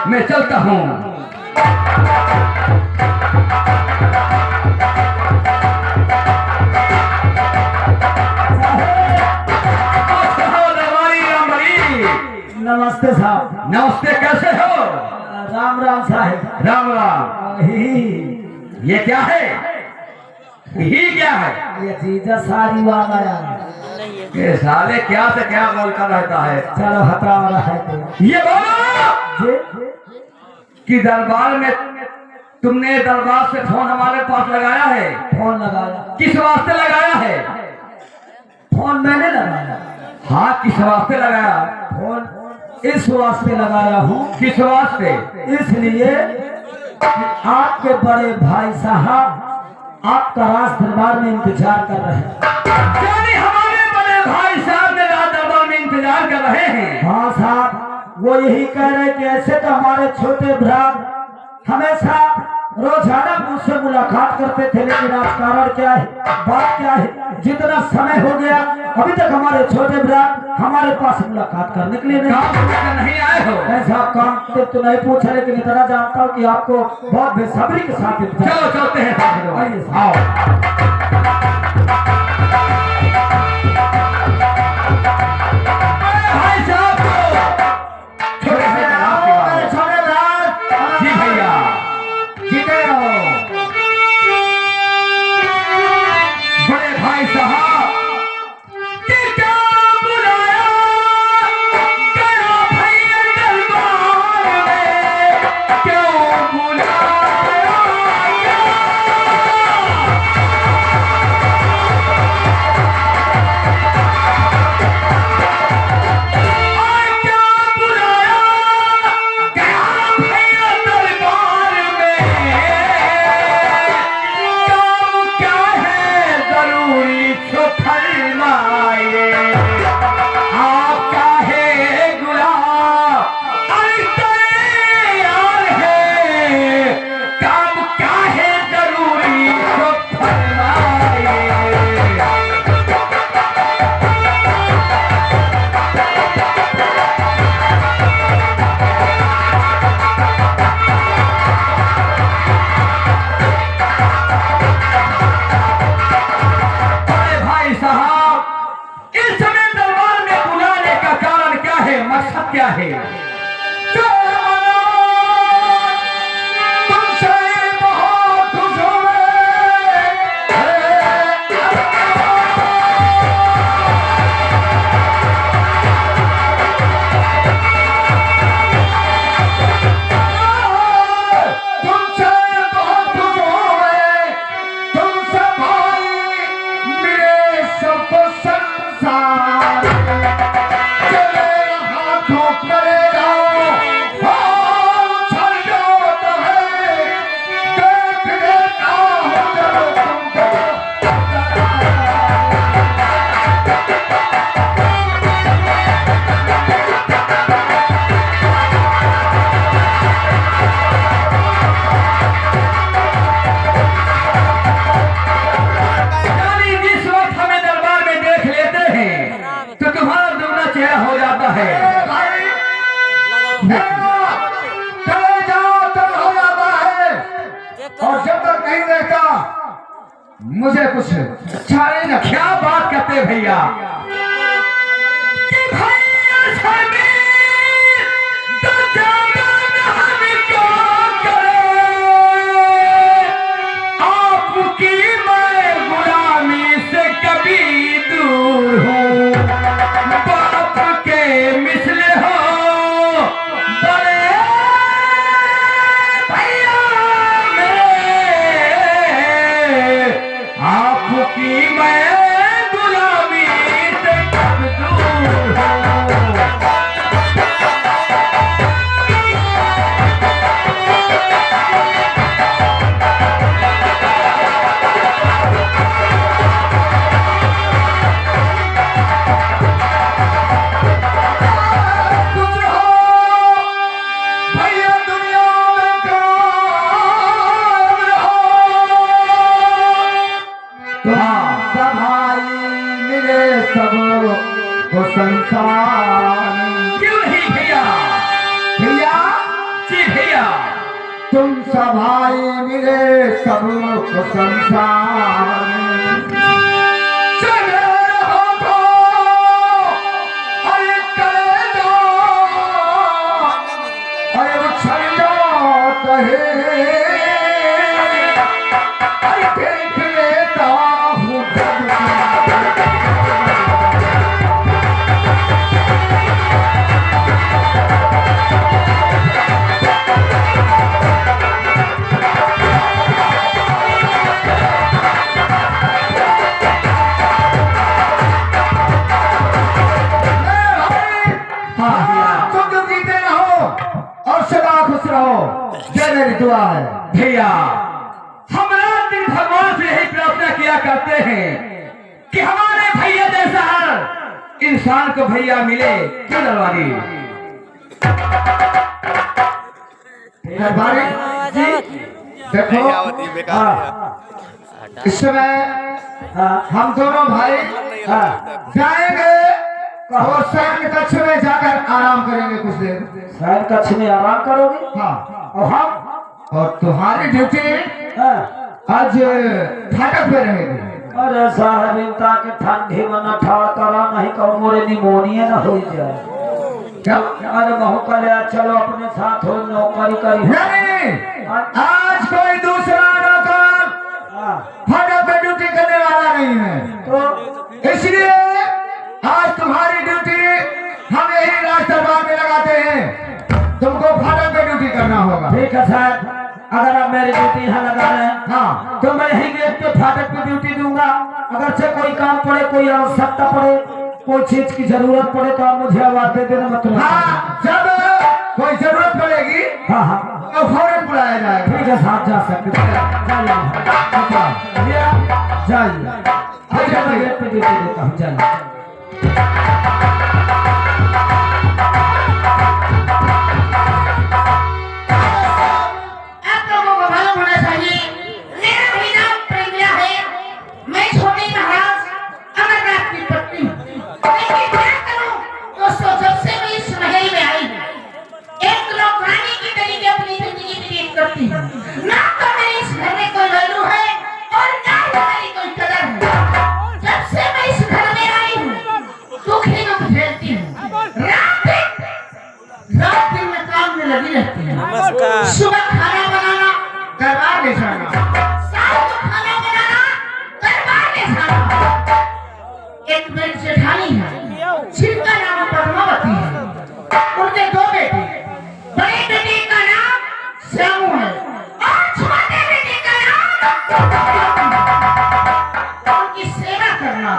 मैं चलता हूँ। नमस्ते साहब। नमस्ते, कैसे हो? राम राम साहब। राम राम। ये क्या है? ही क्या है? ये जीजा सारी वाला ये साले क्या से क्या बोलता रहता है। चलो हटा वाला है तो ये बोलो कि दरबार में तुमने दरबार से फोन हमारे पास लगाया है। फोन लगाया? किस वास्ते लगाया है? फोन मैंने लगाया। हाँ, किस वास्ते लगाया? फोन इस वास्ते लगाया हूँ। किस वास्ते? इसलिए आपके बड़े भाई साहब आपका राज दरबार में इंतजार कर रहे हैं। यानी हमारे बड़े भाई साहब ने राज दरबार में इंतजार कर रहे हैं। हाँ साहब, वो यही कह रहे कि ऐसे तो हमारे छोटे भरा हमेशा रोजाना मुझसे मुलाकात करते थे, लेकिन आज कारण क्या है, बात क्या है, जितना समय हो गया अभी तक हमारे छोटे भरा हमारे पास मुलाकात करने के लिए नहीं आए हो। ऐसा काम तो नहीं पूछा, लेकिन इतना जानता हूँ कि आपको बहुत बेसब्री के साथ चलो चलते हैं। आइए आओ। काम क्या है जरूरी तो फरमा। मुझे कुछ अच्छा नहीं ना। क्या बात करते भैया कि भैया सभी तो जवान हमको करे, आपकी मैं गुलामी से कभी दूर हूँ, बाप के मिसल हो बड़े भैया मेरे, आपकी मैं गुलामी से कब दूर हूँ। कुछ हो भैया दुनिया में काम रहो, सब भाई मिले सब को संसार। क्यों नहीं भैया भैया जी भैया, तुम सब भाई मिले सब को संसार। चले रहो तो अरे करे दो, अरे वो छल जाओ कहे, अरे देख लेता हूँ जब तुम तो जीते रहो और सदा खुश रहो, ये मेरी दुआ है भैया। हम रात दिन भगवान से यही प्रार्थना किया करते हैं कि हमारे भैया जैसा हर इंसान को भैया मिले। क्यों दरबारी दरबारी जी देखो, इस समय हम दोनों भाई जाएंगे और शयन कक्ष में जाकर आराम करेंगे कुछ देर। शयन कक्ष में आराम करोगे? हाँ, और हम? और तुम्हारी ड्यूटी आज फाटक पे रहेगी। अरे साहब इनका के ठंडी में न ठाड़ करा, नहीं कहो मोरे निमोनिया न हो जाए। क्या? अरे बहु करे चलो अपने साथ हो नौकरी करी। नहीं, आज कोई दूसरा नौकर फाटक पे ड्यूटी करने वाला नहीं है, तो इसलिए आज तुम्हारी ड्यूटी हम यही राजदरबार में लगाते हैं। तुमको फाटक पे ड्यूटी करना होगा। ठीक है सर, अगर आप मेरी ड्यूटी यहाँ लगा रहे हैं हाँ, तो मैं यही गेट पे फाटक पे ड्यूटी दूंगा। अगर से कोई काम पड़े, कोई आवश्यकता पड़े, कोई चीज की जरूरत पड़े तो आप मुझे आवाज दे देना, मैं तुम्हें हाँ, जब कोई जरूरत पड़ेगी हाँ हाँ तो फौरन बुलाया जाएगा। ठीक है साहब, जा सकते हैं। जाइए जाइए, मैं गेट पे ड्यूटी देता हूँ, जाइए। आप लोगों को मालूम होना चाहिए, मेरा भी नाम प्रेमिया है। मैं छोटी महाराज अमरनाथ की पत्नी हूँ। लेकिन क्या करूँ दोस्तों, जब से मैं इस महल में आई हूँ, एक नौकरानी की तरीके अपनी जिंदगी व्यतीत करती हूँ। ना तो मेरे इस घर में कोई वैल्यू है और ना ही मेरी कोई कदर है। जब से मैं इस घर में आई हूँ, दुख ही दुख झेलती हूँ। रात दिन में काम में लगी रहती हूँ। सुबह खाना बनाना, दरबार ले जाना, शाम को खाना बनाना, दरबार ले जाना। एक मेरी जेठानी है जिनका नाम पद्मावती है। उनके दो बेटे, बड़े बेटे का नाम श्यामू है और छोटे बेटे का नाम उनकी सेवा करना,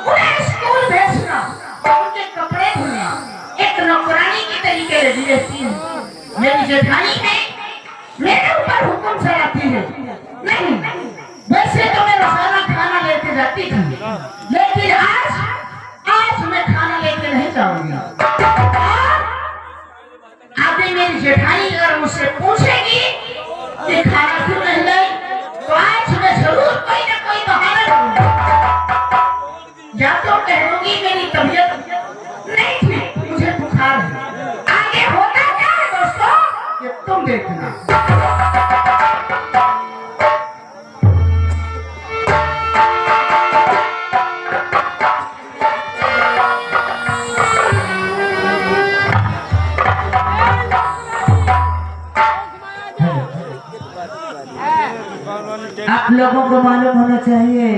उन्हें स्कूल भेजना, उनके कपड़े धोना, एक नौकरानी की तरीके लगी रहती है। मेरी जेठानी है मेरे ऊपर हुक्म चलाती है। नहीं, वैसे तो मैं रोजाना खाना लेके जाती थी, लेकिन आज मैं खाना लेके नहीं जाऊंगी। आगे मेरी जेठानी अगर मुझसे पूछेगी कि खाना क्यों नहीं लाई, तो आज मैं जरूर कोई ना कोई बहाना दूंगी। या तो कह दूंगी मेरी तबीयत नहीं थी, मुझे बुखार है। आगे होता क्या है दोस्तों, ये तुम देखना। को मालूम होना चाहिए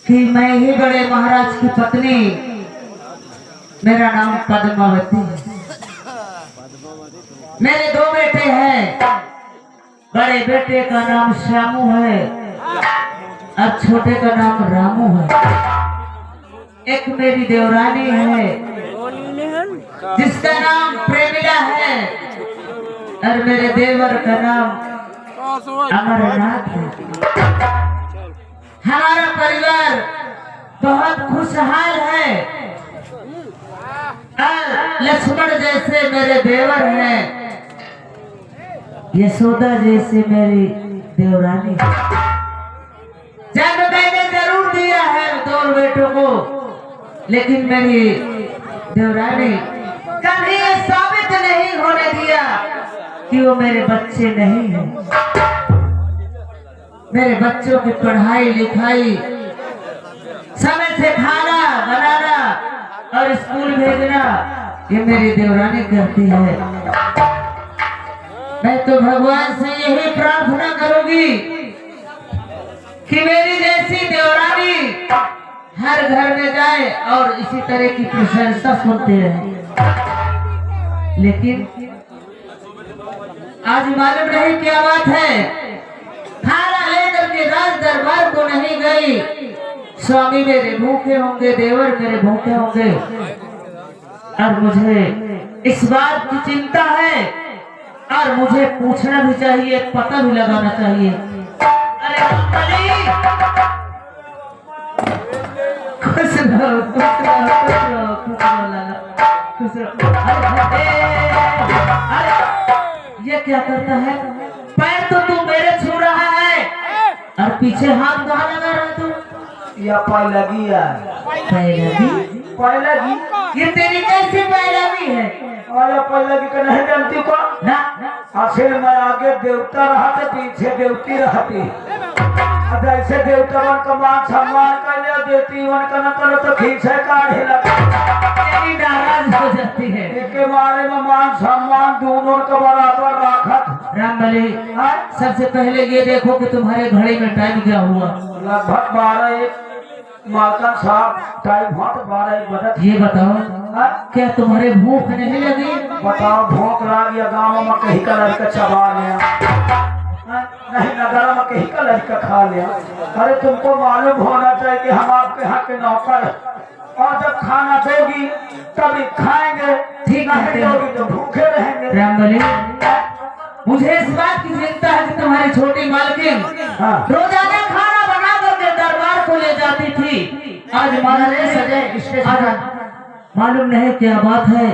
कि मैं ही बड़े महाराज की पत्नी, मेरा नाम पद्मावती है। मेरे 2 बेटे हैं, बड़े बेटे का नाम श्यामू है और छोटे का नाम रामू है। एक मेरी देवरानी है जिसका नाम प्रेमिला है और मेरे देवर का नाम अमरनाथ है। हमारा परिवार बहुत खुशहाल है और लक्ष्मण जैसे मेरे देवर हैं, यशोदा जैसे मेरी देवरानी है। जन्म मैंने जरूर दिया है 2 बेटों को, लेकिन मेरी देवरानी कभी ये साबित नहीं होने दिया कि वो मेरे बच्चे नहीं हैं। मेरे बच्चों की पढ़ाई लिखाई, समय से खाना बनाना और स्कूल भेजना ये मेरी देवरानी करती है। मैं तो भगवान से यही प्रार्थना करूंगी कि मेरी जैसी देवरानी हर घर में जाए और इसी तरह की प्रशंसा सुनते रहे। लेकिन आज मालूम नहीं क्या बात है, खाना लेकर के राज दरबार को नहीं गई। स्वामी मेरे भूखे होंगे, देवर मेरे भूखे होंगे और मुझे इस बात की चिंता है और मुझे पूछना भी चाहिए, पता भी लगाना चाहिए। अरे खुश रहो, खुश रहो, खुश रहो, खुश रहो लाला, खुश रहो। अरे ये क्या करता है? पैर तो तू मेरे छू रहा है और पीछे हाथ कहाँ लगा रहा तू? या पैलगी है, पैलगी? पैलगी ये तेरी कैसी पैलगी है? आया पैलगी का नहीं जानती को? ना असल में आगे देवता रहते, पीछे देवती रहती। अब ऐसे देवता का मान सम्मान कर लिया, देती वन का न करो तो खींचे काढ़े लगा, तेरी नाराज हो जाती है। इसके बारे में मान सम्मान दोनों का बराबर राखत। रामबली, सबसे पहले ये देखो कि तुम्हारे घड़ी में टाइम क्या हुआ। लगभग 12-1 मालकन साहब टाइम हुआ तो 12-1 बजे। ये बताओ, क्या तुम्हारे भूख नहीं लगी? बताओ भूख लग गया, गाँव में कहीं का लड़का चबा लिया, नहीं नगर में कहीं का लड़का खा लिया। अरे तुमको मालूम होना चाहिए कि हम आपके यहाँ के नौकर, और जब खाना दोगी तभी खाएंगे, ठीक है, नहीं दोगी तो भूखे रहेंगे। रामबली, मुझे इस बात की चिंता है कि तुम्हारी छोटी मालकिन हाँ। रोजाना खाना बना करके दरबार को ले जाती थी। आज मालूम नहीं क्या बात है,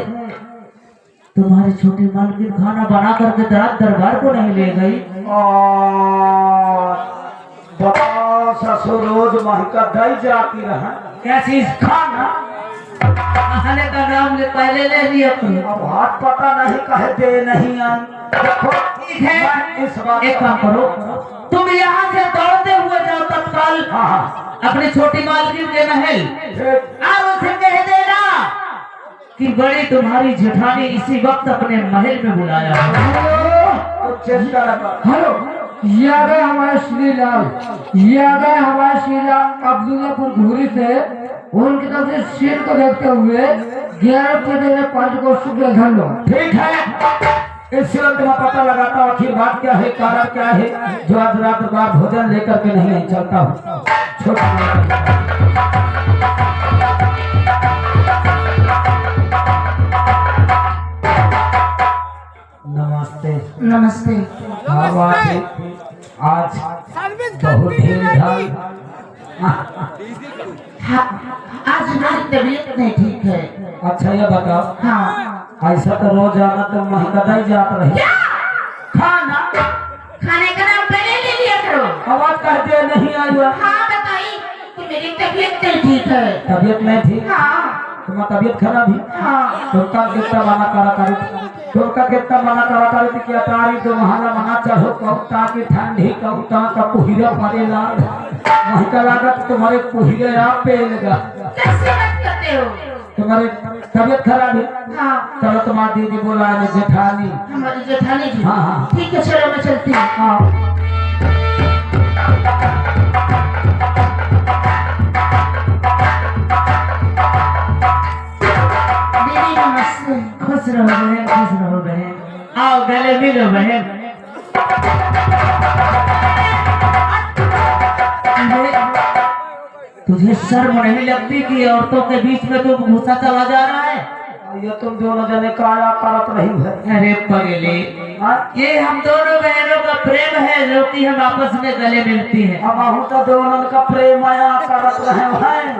तुम्हारी छोटी मालकिन खाना बना करके दरबार को नहीं ले गई। और बताओ ससुर रोज महका दई जाती रहा, क्या चीज? खाना। खाने का नाम ले पहले ले लिया तुम। अब हाथ पता नहीं कहे दे नहीं आई। देखो ठीक है, मैं इस बात एक काम करो, तुम यहाँ से दौड़ते हुए जाओ तत्काल हाँ अपनी छोटी मालकिन के महल ठीक। और उसे कह देना कि बड़ी तुम्हारी जेठानी इसी वक्त अपने महल में बुलाया है। तो चेष्टा लगा। हेलो, ये आ गए हमारे श्रीलाल, ये आ गए हमारे श्रीलाल अब्दुल्लापुर घूरी से। उनकी तरफ से शेर को देखते हुए 11 को शुक्ल धन लो। ठीक है, इस तुरंत मैं पता लगाता हूँ आखिर बात क्या है, कारण क्या है, जो आज रात बार भोजन लेकर के नहीं चलता हूँ। छोटा नमस्ते। नमस्ते। हाँ बात है, आज बहुत धूमधाम। हाँ, आज हमारी तबीयत नहीं ठीक है। अच्छा ये बताओ, हाँ, ऐसा तो रोज आना तो महंगा ही जात रही। क्या खाना खाने का नाम पहले ले लिया करो। आवाज कहते नहीं आई हुआ। हाँ बताइए कि मेरी तबीयत नहीं ठीक है। तबीयत नहीं ठीक, हाँ तुम्हारी तबीयत खराब है। हाँ, तुमका कितना मना करा करी, तुमका कितना मना करा करी थी कि तारी तो महाना मना चढ़ो कहता कि ठंडी कहता का कुहिरा पड़ेला, वहीं का लागत तुम्हारे कुहिरे आप पे लगा। कैसे बात करते हो? तुम्हारी तबीयत खराब है। हाँ, चलो तुम्हारी दीदी बोला है जेठानी। हमारी जेठानी जी। हाँ हाँ ठीक है, चलो मैं चलती हूँ। हाँ। दीदी नमस्ते। खुश रहो बहन, खुश रहो बहन। आओ गले मिलो बहन। तुझे शर्म नहीं लगती कि औरतों के बीच में तू घुसा चला जा रहा है? ये तुम दोनों जने काया करत रही है। अरे पगले, ये हम दोनों बहनों का प्रेम है जो कि हम आपस में गले मिलती है। हम तो दोनों का प्रेम माया करत रहे हैं।